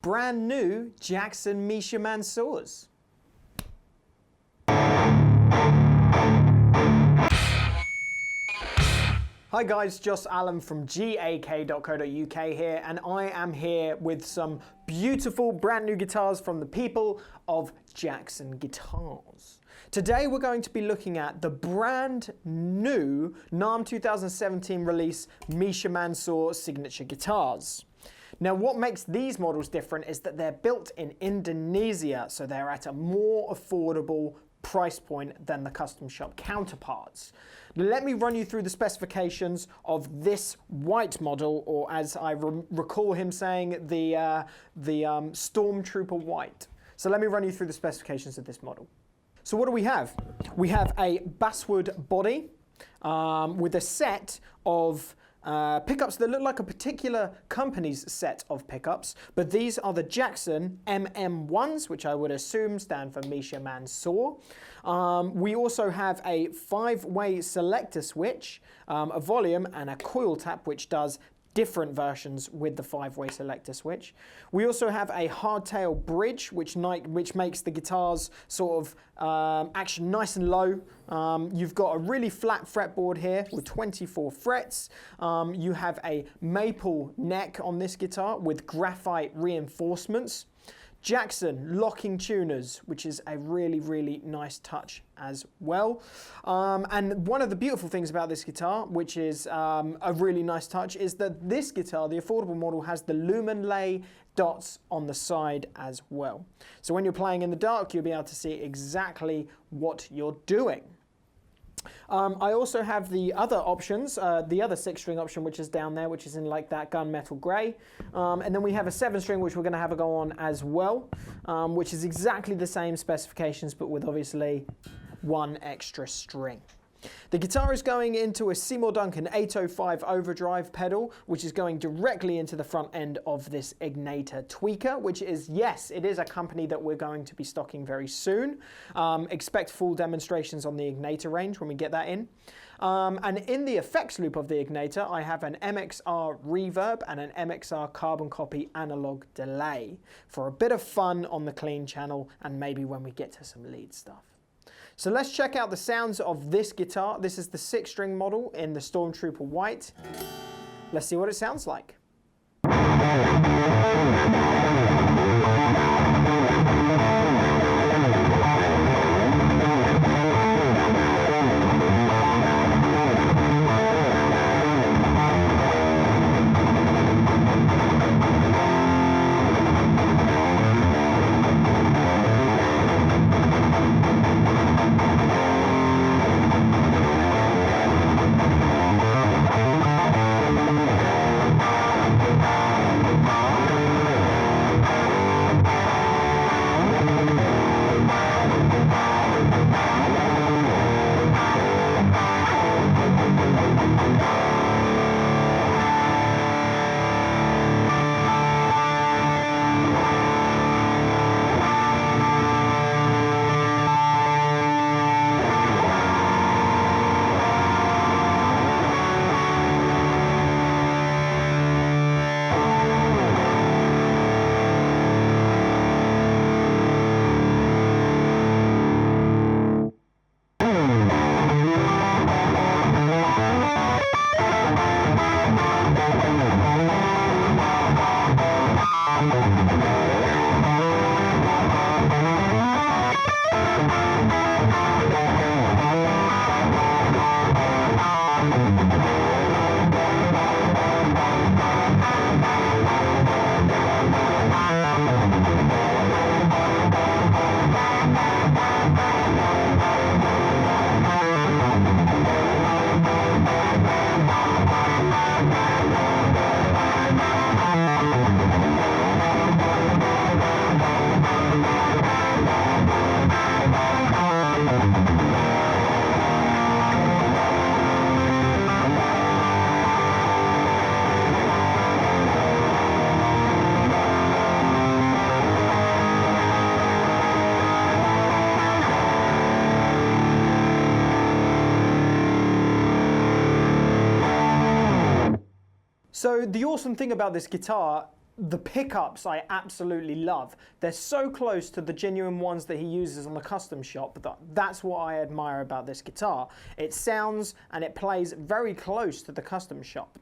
Brand new Jackson Misha Mansoors. Hi guys, Joss Allen from GAK.co.uk here, and I am here with some beautiful brand new guitars from the people of Jackson Guitars. Today we're going to be looking at the brand new NAMM 2017 release Misha Mansoor signature guitars. Now what makes these models different is that they're built in Indonesia, so they're at a more affordable price point than the custom shop counterparts. Let me run you through the specifications of this white model, or as I recall him saying, the Stormtrooper white. So let me run you through the specifications of this model. So what do we have? We have a basswood body with a set of pickups that look like a particular company's set of pickups, but these are the Jackson MM1s, which I would assume stand for Misha Mansoor. We also have a 5-way selector switch, a volume and a coil tap, which does different versions with the 5-way selector switch. We also have a hardtail bridge, which makes the guitars sort of action nice and low. You've got a really flat fretboard here with 24 frets. You have a maple neck on this guitar with graphite reinforcements. Jackson locking tuners, which is a really, really nice touch as well. And one of the beautiful things about this guitar, which is a really nice touch, is that this guitar, the affordable model, has the Luminlay dots on the side as well. So when you're playing in the dark, you'll be able to see exactly what you're doing. I also have the other options, the other 6-string option, which is down there, which is in like that gunmetal grey. And then we have a 7-string, which we're going to have a go on as well, which is exactly the same specifications, but with obviously one extra string. The guitar is going into a Seymour Duncan 805 overdrive pedal, which is going directly into the front end of this Ignator tweaker, which is, yes, it is a company that we're going to be stocking very soon. Expect full demonstrations on the Ignator range when we get that in. And in the effects loop of the Ignator, I have an MXR reverb and an MXR carbon copy analog delay for a bit of fun on the clean channel and maybe when we get to some lead stuff. So let's check out the sounds of this guitar. This is the 6-string model in the Stormtrooper white. Let's see what it sounds like. So the awesome thing about this guitar the pickups I absolutely love. They're so close to the genuine ones that he uses on the custom shop. That's what I admire about this guitar. It sounds and it plays very close to the custom shop.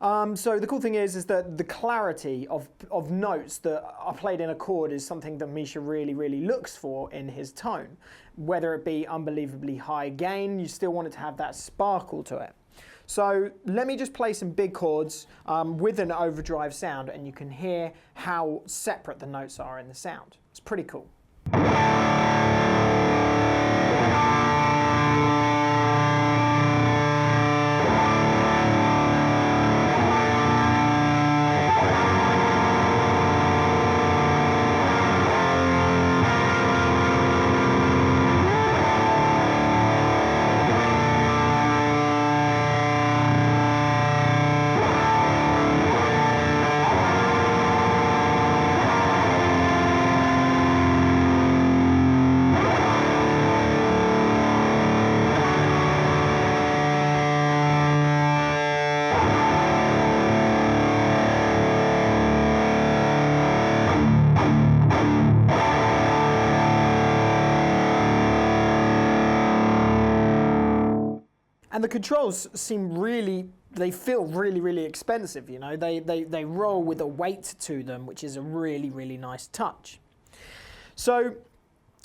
So the cool thing is that the clarity of notes that are played in a chord is something that Misha really looks for in his tone. Whether it be unbelievably high gain, you still want it to have that sparkle to it. So let me just play some big chords with an overdrive sound, and you can hear how separate the notes are in the sound. It's pretty cool. And the controls seem they feel really expensive, you know. They roll with a weight to them, which is a really nice touch. So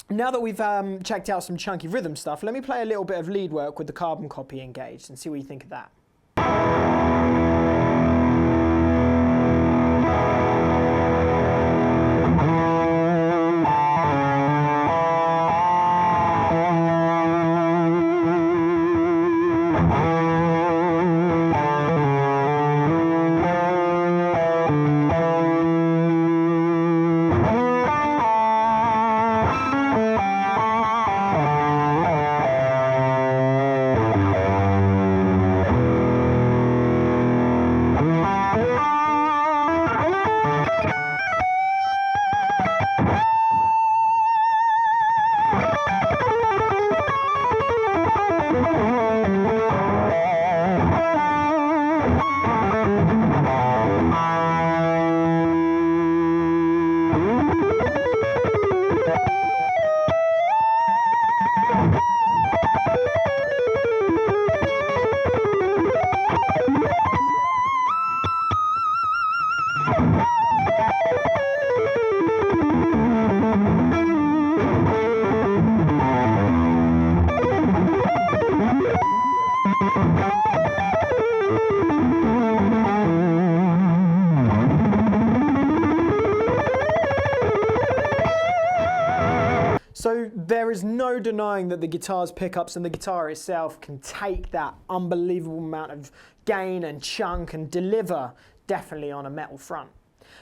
now that we've checked out some chunky rhythm stuff, let me play a little bit of lead work with the carbon copy engaged and see what you think of that. So there is no denying that the guitar's pickups and the guitar itself can take that unbelievable amount of gain and chunk and deliver definitely on a metal front.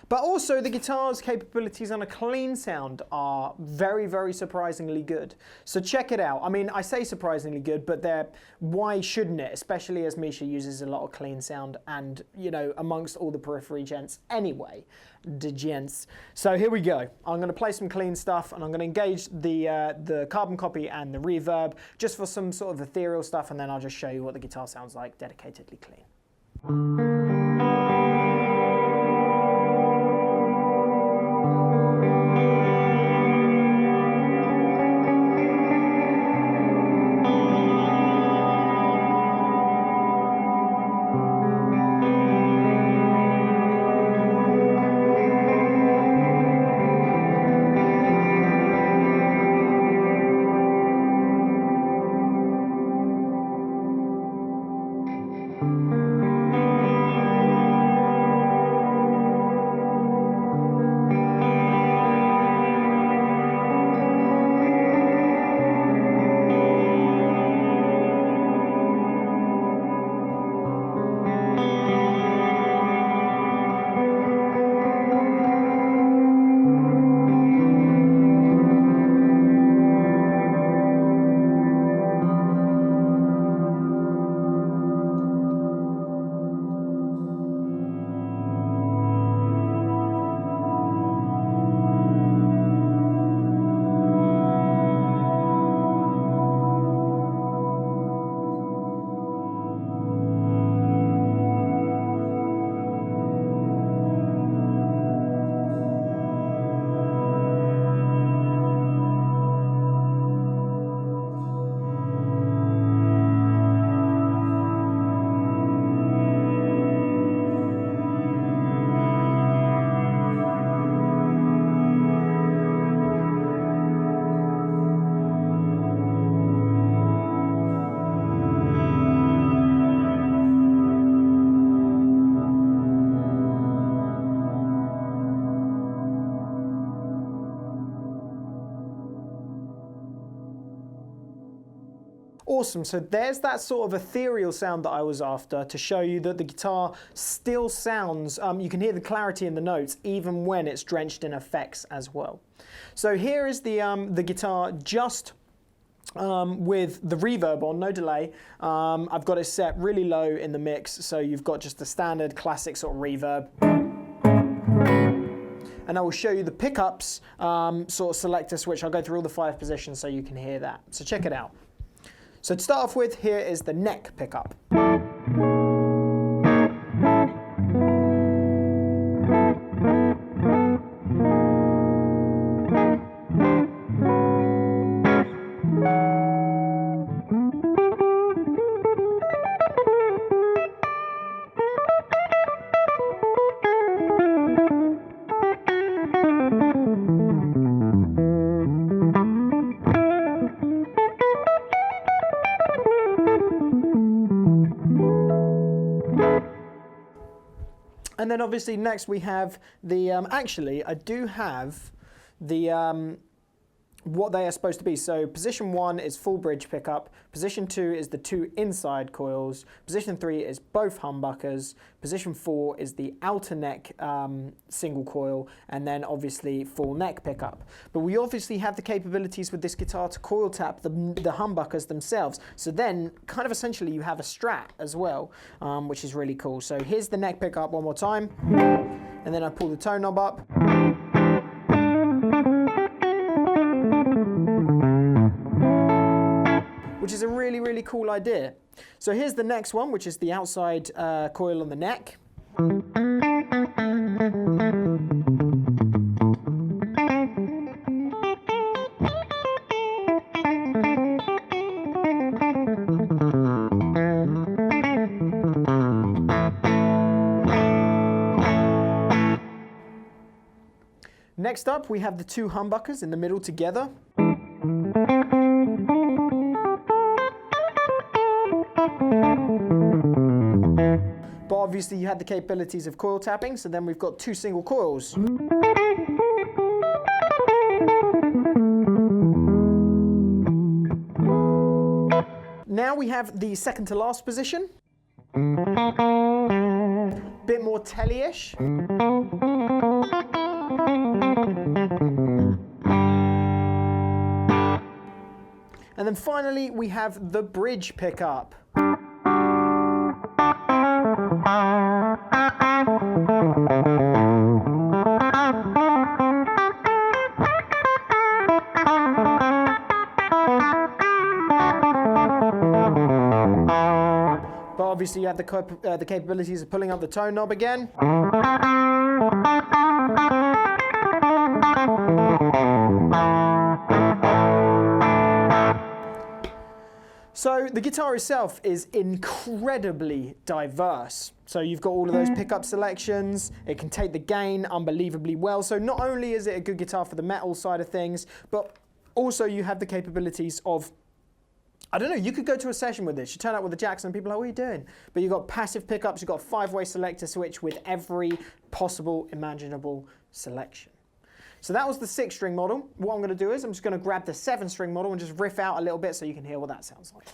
But also the guitar's capabilities on a clean sound are very surprisingly good. So check it out. I mean, I say surprisingly good, but why shouldn't it? Especially as Misha uses a lot of clean sound and, you know, amongst all the Periphery gents anyway, Djents. So here we go. I'm going to play some clean stuff and I'm going to engage the carbon copy and the reverb just for some sort of ethereal stuff, and then I'll just show you what the guitar sounds like dedicatedly clean. Awesome, so there's that sort of ethereal sound that I was after to show you that the guitar still sounds, you can hear the clarity in the notes even when it's drenched in effects as well. So here is the guitar just with the reverb on, no delay. I've got it set really low in the mix, so you've got just the standard classic sort of reverb. And I will show you the pickups sort of selector switch. I'll go through all the 5 positions so you can hear that. So check it out. So to start off with, here is the neck pickup. And then obviously next we have the, actually I do have the, what they are supposed to be. So position 1 is full bridge pickup, position 2 is the 2 inside coils, position 3 is both humbuckers, position 4 is the outer neck single coil, and then obviously full neck pickup. But we obviously have the capabilities with this guitar to coil tap the humbuckers themselves. So then kind of essentially you have a Strat as well, which is really cool. So here's the neck pickup one more time, and then I pull the tone knob up. Which is a really, really cool idea. So here's the next one, which is the outside coil on the neck. Next up, we have the 2 humbuckers in the middle together. But obviously you had the capabilities of coil tapping, so then we've got 2 single coils. Now we have the second to last position. Bit more telly-ish. And then finally we have the bridge pickup. But obviously you have the capabilities of pulling up the tone knob again. So the guitar itself is incredibly diverse. So you've got all of those pickup selections, it can take the gain unbelievably well. So not only is it a good guitar for the metal side of things, but also you have the capabilities of, I don't know, you could go to a session with this, you turn up with a Jackson and people are like, what are you doing? But you've got passive pickups, you've got a 5-way selector switch with every possible imaginable selection. So that was the 6-string model. What I'm going to do is I'm just going to grab the 7-string model and just riff out a little bit so you can hear what that sounds like.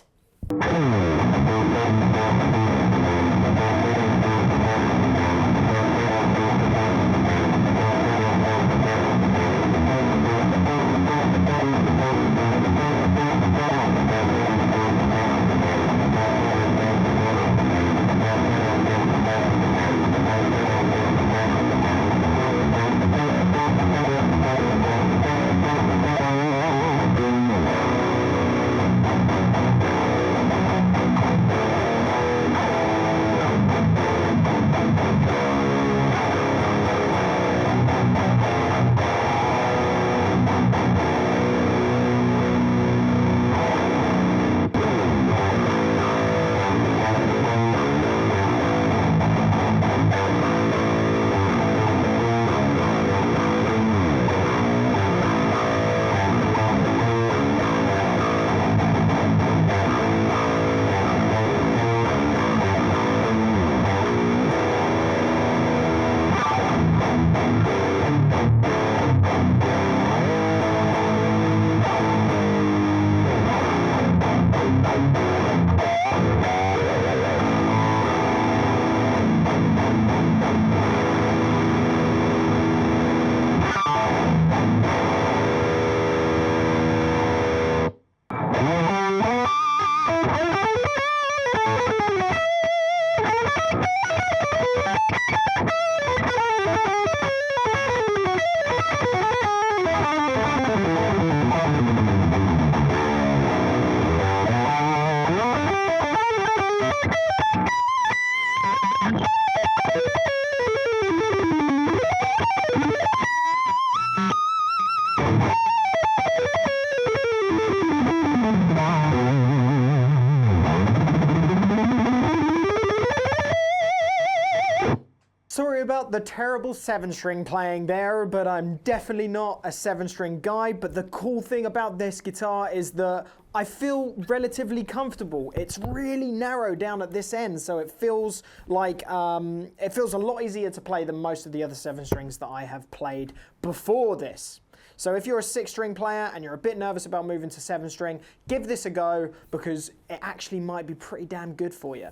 about the terrible 7-string playing there, but I'm definitely not a 7-string guy. But the cool thing about this guitar is that I feel relatively comfortable. It's really narrow down at this end, so it feels like it feels a lot easier to play than most of the other 7-strings that I have played before this. So if you're a 6-string player and you're a bit nervous about moving to 7-string, give this a go because it actually might be pretty damn good for you.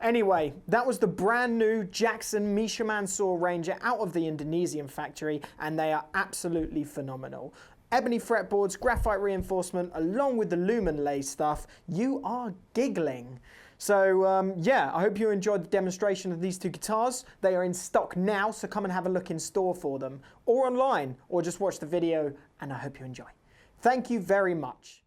Anyway, that was the brand new Jackson Misha Mansoor Ranger out of the Indonesian factory, and they are absolutely phenomenal. Ebony fretboards, graphite reinforcement, along with the Luminlay stuff, you are giggling. So yeah, I hope you enjoyed the demonstration of these two guitars. They are in stock now, so come and have a look in store for them, or online, or just watch the video, and I hope you enjoy. Thank you very much.